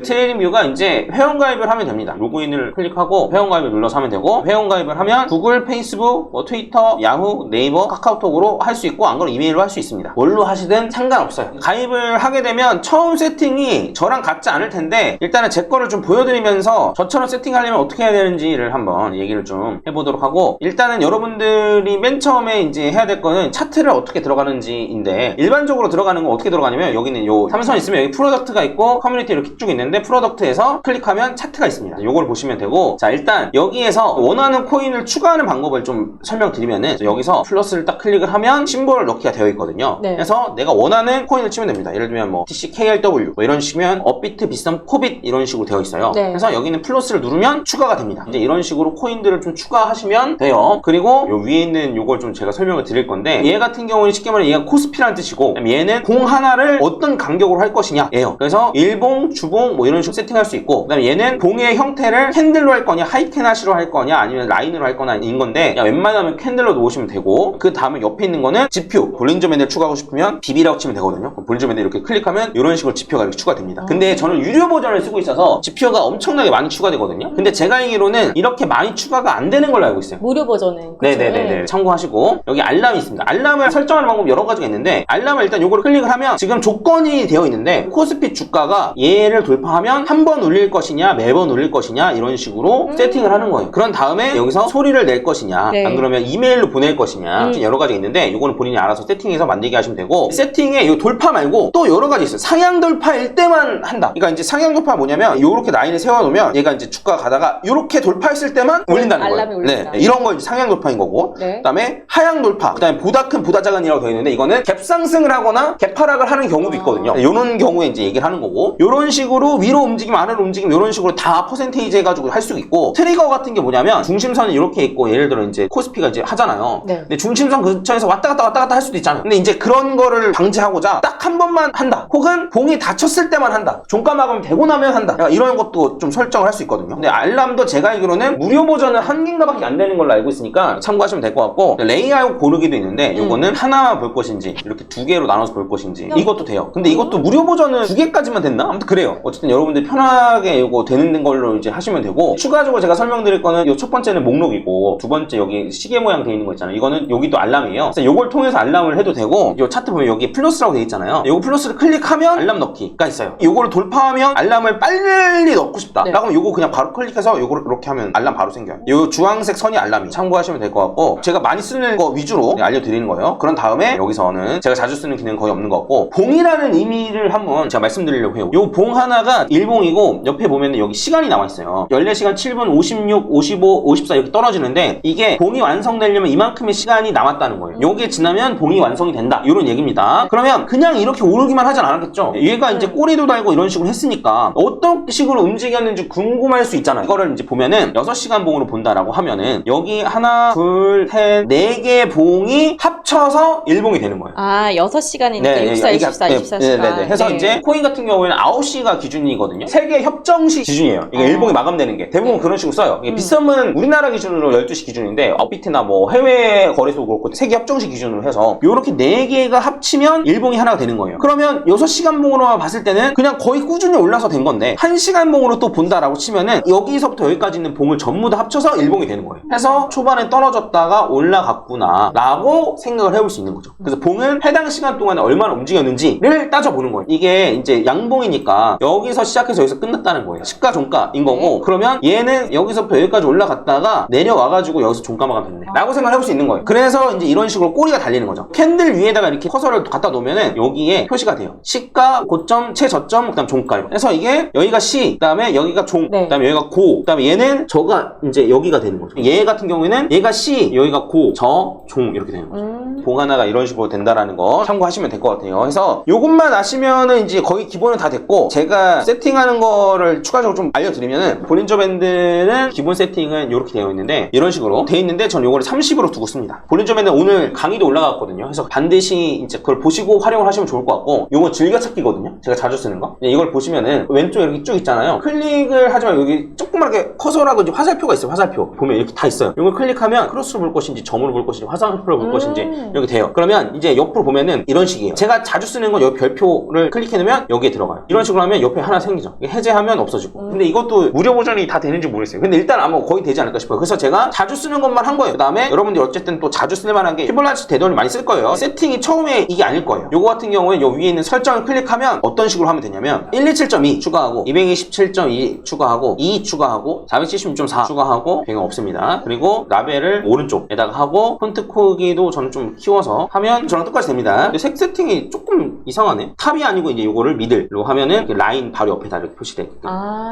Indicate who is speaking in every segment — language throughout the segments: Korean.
Speaker 1: 트레이딩 뷰가 이제 회원가입을 하면 됩니다. 로그인을 클릭하고 회원가입을 눌러서 하면 되고, 회원가입을 하면 구글, 페이스북, 뭐 트위터, 야후, 네이버, 카카오톡으로 할 수 있고, 안 그러면 이메일로 할 수 있습니다. 뭘로 하시든 상관없어요. 가입을 하게 되면 처음 세팅이 저랑 같지 않을 텐데, 일단은 제 거를 좀 보여드리면서 저처럼 세팅하려면 어떻게 해야 되는지를 한번 얘기를 좀 해보도록 하고, 일단은 여러분들이 맨 처음에 이제 해야 될 거는 차트를 어떻게 들어가는지인데, 일반적으로 들어가는 건 어떻게 들어가냐면, 여기는 요 삼선 있으면 여기 프로덕트가 있고 커뮤니티 이렇게 쭉 있는데, 프로덕트에서 클릭하면 차트가 있습니다. 요걸 보시면 되고, 자, 일단 여기에서 원하는 코인을 추가하는 방법을 좀 설명드리면은, 여기서 플러스를 딱 클릭을 하면 심볼을 넣기가 되어 있거든요.
Speaker 2: 네.
Speaker 1: 그래서 내가 원하는 코인을 치면 됩니다. 예를 들면 뭐 TCKRW 뭐 이런 식이면 업비트, 비썸, 코빗 이런 식으로 되어 있어요.
Speaker 2: 네.
Speaker 1: 그래서 여기는 플러스를 누르면 추가가 됩니다. 이제 이런 식으로 코인들을 좀 추가하시면 돼요. 그리고 요 위에 있는 요걸 좀 제가 설명을 드릴 건데, 얘 같은 경우는 쉽게 말하면 얘가 코스피라는 뜻이고, 얘는 공 하나를 어떤 간격으로 할 것이냐 예요. 그래서 일봉, 주봉 뭐 이런 식으로 세팅할 수 있고, 그 다음에 얘는 봉의 형태를 캔들로 할 거냐 하이캐나시로 할 거냐 아니면 라인으로 할 거냐 인 건데, 웬만하면 캔들로 놓으시면 되고, 그 다음에 옆에 있는 거는 지표, 볼린저 밴드를 추가하고 싶으면 BB라고 치면 되거든요. 볼린저 밴드 이렇게 클릭하면 이런 식으로 지표가 이렇게 추가됩니다. 근데 저는 유료 버전을 쓰고 있어서 지표가 엄청나게 많이 추가되거든요. 근데 제가 알기로는 이렇게 많이 추가가 안 되는 걸로 알고 있어요.
Speaker 2: 무료 버전은. 그쵸?
Speaker 1: 네네네. 참고하시고, 여기 알람이 있습니다. 알람을 설정하는 방법 여러 가지가 있는데, 알람을 일단 요거를 클릭을 하면 지금 조건이 되어 있는데, 코스피 주가가 얘를 돌파하면 한 번 울릴 것이냐 매번 울릴 것이냐 이런 식으로 세팅을 하는 거예요. 그런 다음에 여기서 소리를 낼 것이냐
Speaker 2: 네.
Speaker 1: 안 그러면 이메일로 보낼 것이냐 여러 가지가 있는데, 요거는 본인이 알아서 세팅해서 만들게 하시면 되고, 세팅에 요 돌파 말고 또 여러 가지 있어요. 상향 돌파일 때만 한다. 그러니까 이제 상향 돌파가 뭐냐면, 요렇게 라인을 세워놓으면 얘가 이제 주가가 가다가 요렇게 돌파했을 때만 울린다는 거예요.
Speaker 2: 알람이 울린다.
Speaker 1: 네, 이런 걸 이제 상향 돌파인 거고,
Speaker 2: 네.
Speaker 1: 그다음에 하향 돌파, 그다음에 보다 큰 보다 작은이라고 되어 있는데, 이거는 갭 상승을 하거나 갭 하락을 하는 경우도 있거든요. 이런 경우에 이제 얘기를 하는 거고, 이런 식으로 위로 움직임 아래로 움직임 이런 식으로 다 퍼센테이지 해가지고 할 수 있고, 트리거 같은 게 뭐냐면 중심선이 이렇게 있고, 예를 들어 이제 코스피가 이제 하잖아요.
Speaker 2: 네.
Speaker 1: 근데 중심선 근처에서 왔다 갔다 할 수도 있잖아요. 근데 이제 그런 거를 방지하고자 딱 한 번만 한다, 혹은 봉이 닫혔을 때만 한다, 종가 마감이 되고 나면 한다, 이런 것도 좀 설정을 할 수 있거든요. 근데 알람도 제가 알기로는 무료 버전은 한 개인가밖에 안 되는 걸로 알고 있으니까 참고하시면 될 것 같고, 레이아웃 고르기도 있는데, 요거는 하나만 볼 것인지 이렇게 두 개로 나눠서 볼 것인지 이것도 돼요. 근데 이것도 무료 버전은 두 개까지만 됐나? 아무튼 그래요. 어쨌든 여러분들 편하게 이거 되는 걸로 이제 하시면 되고, 추가적으로 제가 설명드릴 거는 요 첫 번째는 목록이고, 두 번째 여기 시계 모양 되어 있는 거 있잖아요. 이거는 여기도 알람이에요. 그래서 요걸 통해서 알람을 해도 되고, 요 차트 보면 여기 플러스라고 되어 있잖아요. 요거 플러스를 클릭하면 알람 넣기가 있어요. 요거를 돌파하면 알람을 빨리 넣고 싶다.
Speaker 2: 네.
Speaker 1: 그럼 요거 그냥 바로 클릭해서 요거를 이렇게 하면 알람 바로 생겨요. 요 주황색 선이 알람이, 참고하시면 될 것 같고, 제가 많이 쓰는 거 위주로 알려드리는 거예요. 그런 다음에 여기서는 제가 자주 쓰는 기능 거의 없는 것 같고, 봉이라는 의미를 한번 제가 말씀드리려고 해요. 요 봉 하나가 일봉이고, 옆에 보면 여기 시간이 나와 있어요. 14시간 7분 56, 55, 54 이렇게 떨어지는데, 이게 봉이 완성되려면 이만큼의 시간이 남았다는 거예요. 요게 지나면 봉이 완성이 된다, 이런 얘기입니다. 그러면 그냥 이렇게 오르기만 하진 않았겠죠. 얘가 이제 꼬리도 달고 이런 식으로 했으니까 어떤 식으로 움직였는지 궁금할 수 있잖아요. 이거를 이제 보면은 6시간 봉으로 본다라고 하면은, 여기 하나, 둘, 셋, 4개 봉이 합쳐서 1봉이 되는 거예요.
Speaker 2: 아, 6시간이니까
Speaker 1: 네,
Speaker 2: 64,
Speaker 1: 이게
Speaker 2: 24,
Speaker 1: 네,
Speaker 2: 24시간.
Speaker 1: 네. 해서
Speaker 2: 네.
Speaker 1: 이제 코인 같은 경우에는 9시가 기준이거든요. 세계 협정시 기준이에요. 이게 일봉이 마감되는 게 대부분 그런 식으로 써요. 이게 비썸은 우리나라 기준으로 12시 기준인데, 업비트나 뭐 해외 거래소 그렇고 세계 협정시 기준으로 해서 요렇게 4개가 합치면 일봉이 하나가 되는 거예요. 그러면 6시간 봉으로만 봤을 때는 그냥 거의 꾸준히 올라서 된 건데, 1시간 봉으로 또 본다라고 치면은 여기서부터 여기까지 있는 봉을 전부 다 합쳐서 일봉이 되는 거예요. 해서 초반에 떨어졌다가 올라갔구나 라고 생각을 해볼 수 있는 거죠. 그래서 봉은 해당 시간 동안에 얼마나 움직였는지를 따져보는 거예요. 이게 이제 양봉이니까 여기서 시작해서 여기서 끝났다는 거예요. 시가 종가인 거고, 그러면 얘는 여기서부터 여기까지 올라갔다가 내려와가지고 여기서 종가 마감 됐네 라고 생각을 해볼 수 있는 거예요. 그래서 이제 이런 식으로 꼬리가 달리는 거죠. 캔들 위에다가 이렇게 커서를 갖다 놓으면은 여기에 표시가 돼요. 시가, 고점, 최저점, 그 다음 종가. 그래서 이게 여기가 시, 그 다음에 여기가 종,
Speaker 2: 네.
Speaker 1: 그 다음에 여기가 고, 그 다음에 얘는 저가 이제 여기가 되는 거죠. 얘 같은 경우에는 얘가 시, 여기가 고, 저, 종 이렇게 되는 거죠. 봉 하나가 이런 식으로 된다라는 거 참고하시면 될 것 같아요. 그래서 요것만 아시면은 이제 거의 기본은 다 됐고, 제가 세팅하는 거를 추가적으로 좀 알려드리면은, 볼린저 밴드는 기본 세팅은 이렇게 되어 있는데, 이런 식으로 되어 있는데, 전 요거를 30으로 두고 씁니다. 볼린저 밴드 오늘 강의도 올라갔거든요. 그래서 반드시 이제 그걸 보시고 활용을 하시면 좋을 것 같고, 요거 즐겨찾기거든요. 제가 자주 쓰는 거. 이걸 보시면은 왼쪽에 이렇게 쭉 있잖아요. 클릭을 하지만 여기 조그맣게 커서라고 이제 화살표가 있어요. 화살표 보면 이렇게 다 있어요. 이걸 클릭하면 크로스로 볼 것인지 점으로 볼 것인지 화살표로 볼 것인지 이렇게 돼요. 그러면 이제 옆으로 보면은 이런 식이에요. 제가 자주 쓰는 건 여기 별표를 클릭해 놓으면 여기에 들어가요. 이런 식으로 하면 옆에 하나 생기죠. 이게 해제하면 없어지고. 근데 이것도 무료 버전이 다 되는지 모르겠어요. 근데 일단 아마 거의 되지 않을까 싶어요. 그래서 제가 자주 쓰는 것만 한 거예요. 그 다음에 여러분들이 어쨌든 또 자주 쓸 만한 게 피보나치 되돌림 많이 쓸 거예요. 세팅이 처음에 이게 아닐 거예요. 요거 같은 경우에 요 위에 있는 설정을 클릭하면 어떤 식으로 하면 되냐면 127.2 추가하고 227.2 추가하고 2 추가하고 476.4 추가하고 배경 없습니다. 그리고 라벨을 오른쪽에다가 하고 폰트 크기도 저는 좀 키워서 하면 저랑 똑같이 됩니다. 근데 색 세팅이 조금 이상하네. 탑이 아니고 이제 요거를 미들로 하면은 라인 바로 옆에다 이렇게 표시되게끔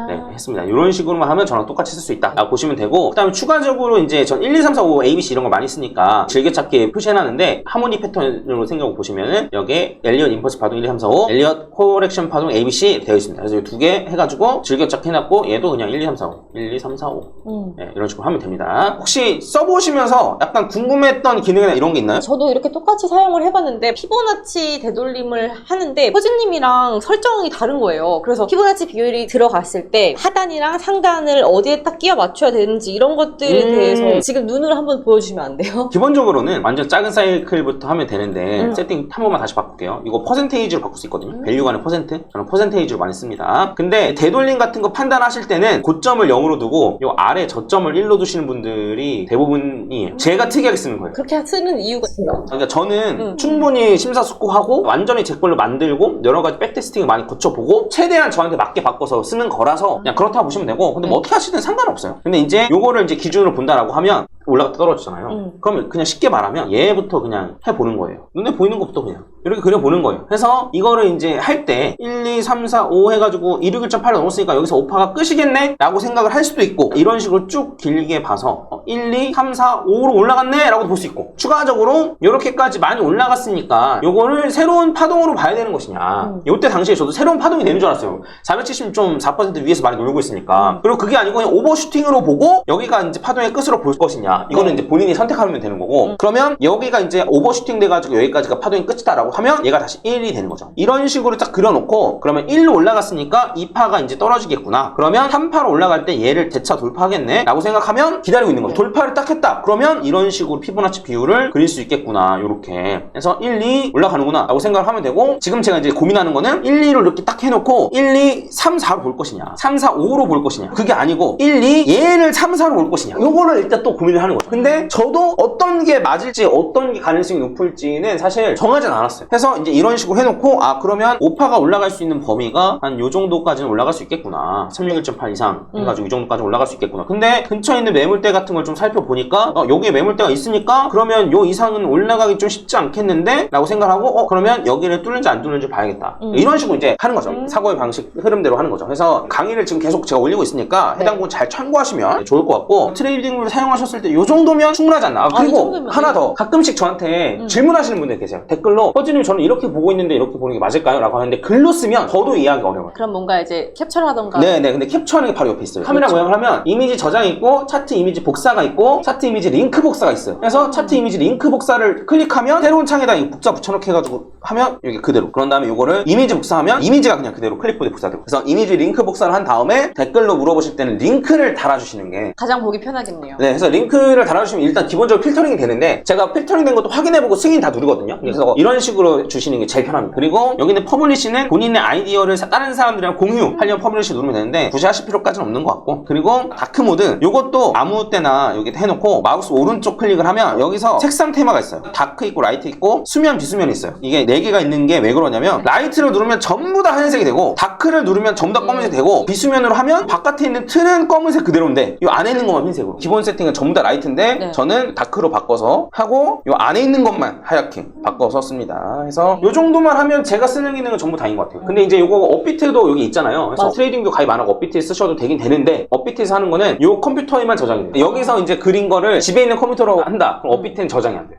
Speaker 1: 네, 했습니다. 이런 식으로만 하면 저랑 똑같이 쓸 수 있다 라고 보시면 되고, 그 다음에 추가적으로 이제 전 1, 2, 3, 4, 5, ABC 이런 거 많이 쓰니까 즐겨찾기에 표시해놨는데 하모니 패턴으로 생각해 보시면은 여기에 엘리엇 임펄스 파동 1, 2, 3, 4, 5 엘리엇 코렉션 파동 ABC 되어 있습니다. 그래서 이 두 개 해가지고 즐겨찾기 해놨고 얘도 그냥 1, 2, 3, 4, 5 1, 2, 3, 4, 5 네, 이런 식으로 하면 됩니다. 혹시 써보시면서 약간 궁금했던 기능이나 이런 게 있나요?
Speaker 2: 저도 이렇게 똑같이 사용을 해봤는데 피보나치 되돌림을 하는데 허즈님이랑 설정이 다른 거예요. 그래서 피보나치 비율이 들어갔을 때 하단이랑 상단을 어디에 딱 끼워 맞춰야 되는지 이런 것들에 대해서 지금 눈으로 한번 보여주시면 안 돼요?
Speaker 1: 기본적으로는 완전 작은 사이클부터 하면 되는데 세팅 한 번만 다시 바꿀게요. 이거 퍼센테이지로 바꿀 수 있거든요. 밸류 간의 퍼센트? 저는 퍼센테이지로 많이 씁니다. 근데 되돌림 같은 거 판단하실 때는 고점을 0으로 두고 요 아래 저점을 1로 두시는 분들이 대부분이에요. 제가 특이하게 쓰는 거예요.
Speaker 2: 그렇게 쓰는 이유가 있어요.
Speaker 1: 그러니까 저는 충분히 심사숙고하고 완전히 제 걸로 만들고 여러 가지 백테스팅을 많이 거쳐보고 최대한 저한테 맞게 바꿔서 쓰는 거라서 그냥 그렇다고 보시면 되고, 근데 뭐 어떻게 하시든 상관없어요. 근데 이제 요거를 이제 기준으로 본다라고 하면 올라갔다 떨어지잖아요. 그러면 그냥 쉽게 말하면 얘부터 그냥 해보는 거예요. 눈에 보이는 것부터 그냥 이렇게 그려보는 거예요. 그래서 이거를 이제 할 때 1, 2, 3, 4, 5 해가지고 261.8을 넘었으니까 여기서 오파가 끝이겠네? 라고 생각을 할 수도 있고, 이런 식으로 쭉 길게 봐서 1, 2, 3, 4, 5로 올라갔네? 라고 볼 수 있고, 추가적으로 이렇게까지 많이 올라갔으니까 요거를 새로운 파동으로 봐야 되는 것이냐. 요때 당시에 저도 새로운 파동이 되는 줄 알았어요. 470.4% 위에서 많이 놀고 있으니까. 그리고 그게 아니고 그냥 오버슈팅으로 보고 여기가 이제 파동의 끝으로 볼 것이냐. 이거는 이제 본인이 선택하면 되는 거고, 그러면 여기가 이제 오버슈팅 돼가지고 여기까지가 파동의 끝이다라고 하면 얘가 다시 1이 되는 거죠. 이런 식으로 딱 그려놓고, 그러면 1로 올라갔으니까 2파가 이제 떨어지겠구나. 그러면 3파로 올라갈 때 얘를 대차 돌파하겠네? 라고 생각하면 기다리고 있는 거죠. 돌파를 딱 했다. 그러면 이런 식으로 피보나치 비율을 그릴 수 있겠구나. 요렇게. 그래서 1, 2 올라가는구나. 라고 생각을 하면 되고, 지금 제가 이제 고민하는 거는 1, 2로 이렇게 딱 해놓고 1, 2, 3, 4로 볼 것이냐. 3, 4, 5로 볼 것이냐. 그게 아니고 1, 2 얘를 3, 4로 볼 것이냐. 요거를 일단 또 고민을 하는 거죠. 근데 저도 어떤 게 맞을지 어떤 게 가능성이 높을지는 사실 정하진 않았어요. 그래서 이제 이런 식으로 해놓고, 아 그러면 오파가 올라갈 수 있는 범위가 한 요 정도까지는 올라갈 수 있겠구나. 361.8 이상 해가지고 이 정도까지 올라갈 수 있겠구나. 근데 근처에 있는 매물대 같은 걸 좀 살펴보니까 여기에 매물대가 있으니까 그러면 요 이상은 올라가기 좀 쉽지 않겠는데? 라고 생각하고 그러면 여기를 뚫는지 안 뚫는지 봐야겠다. 이런 식으로 이제 하는 거죠. 사고의 방식 흐름대로 하는 거죠. 그래서 강의를 지금 계속 제가 올리고 있으니까 해당 부분 잘 참고하시면 좋을 것 같고, 트레이딩을 사용하셨을 때 요 정도면 충분하지 않나. 그리고 하나 더, 가끔씩 저한테 질문하시는 분들 계세요. 댓글로 허즈님 저는 이렇게 보고 있는데 이렇게 보는 게 맞을까요? 라고 하는데 글로 쓰면 저도 이해하기 어려워요.
Speaker 2: 그럼 뭔가 이제 캡처를 하던가.
Speaker 1: 네네. 근데 캡처하는 게 바로 옆에 있어요. 카메라 모양을 하면 이미지 저장이 있고 차트 이미지 복사가 있고 차트 이미지 링크 복사가 있어요. 그래서 차트 이미지 링크 복사를 클릭하면 새로운 창에다 이 복사 붙여넣기 해가지고 하면 여기 그대로. 그런 다음에 이거를 이미지 복사하면 이미지가 그냥 그대로 클립보드에 복사되고. 그래서 이미지 링크 복사를 한 다음에 댓글로 물어보실 때는 링크를 달아주시는 게
Speaker 2: 가장 보기 편하겠네요.
Speaker 1: 네, 그래서 링크를 달아주시면 일단 기본적으로 필터링이 되는데, 제가 필터링 된 것도 확인해보고 승인 다 누르거든요. 그래서 이런 식으로 주시는 게 제일 편합니다. 그리고 여기는 퍼블리시는 본인의 아이디어를 다른 사람들이랑 공유하려면 퍼블리시 누르면 되는데 굳이 하실 필요까지는 없는 것 같고, 그리고 다크모드 요것도 아무 때나 여기 해놓고 마우스 오른쪽 클릭을 하면 여기서 색상 테마가 있어요. 다크 있고 라이트 있고 수면 비수면이 있어요. 이게 4개가 있는 게 왜 그러냐면, 라이트를 누르면 전부 다 하얀색이 되고 다크를 누르면 전부 다 검은색이 되고 비수면으로 하면 바깥에 있는 틀은 검은색 그대로인데 이 안에 있는 것만 흰색으로. 기본 세팅은 전부 다 라이트인데 저는 다크로 바꿔서 하고 이 안에 있는 것만 하얗게 바꿔서 씁니다. 그래서 이 정도만 하면 제가 쓰는 기능은 전부 다인 것 같아요. 근데 이제 이거 업비트도 여기 있잖아요. 그래서 트레이딩도 가입 안 하고 업비트에 쓰셔도 되긴 되는데, 업비트에서 하는 거는 이 컴퓨터에만 저장이 돼요. 여기서 이제 그린 거를 집에 있는 컴퓨터로 한다. 그럼 업비트는 저장이 안 돼요.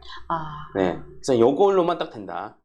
Speaker 1: 네. 그래서 이걸로만 딱 된다.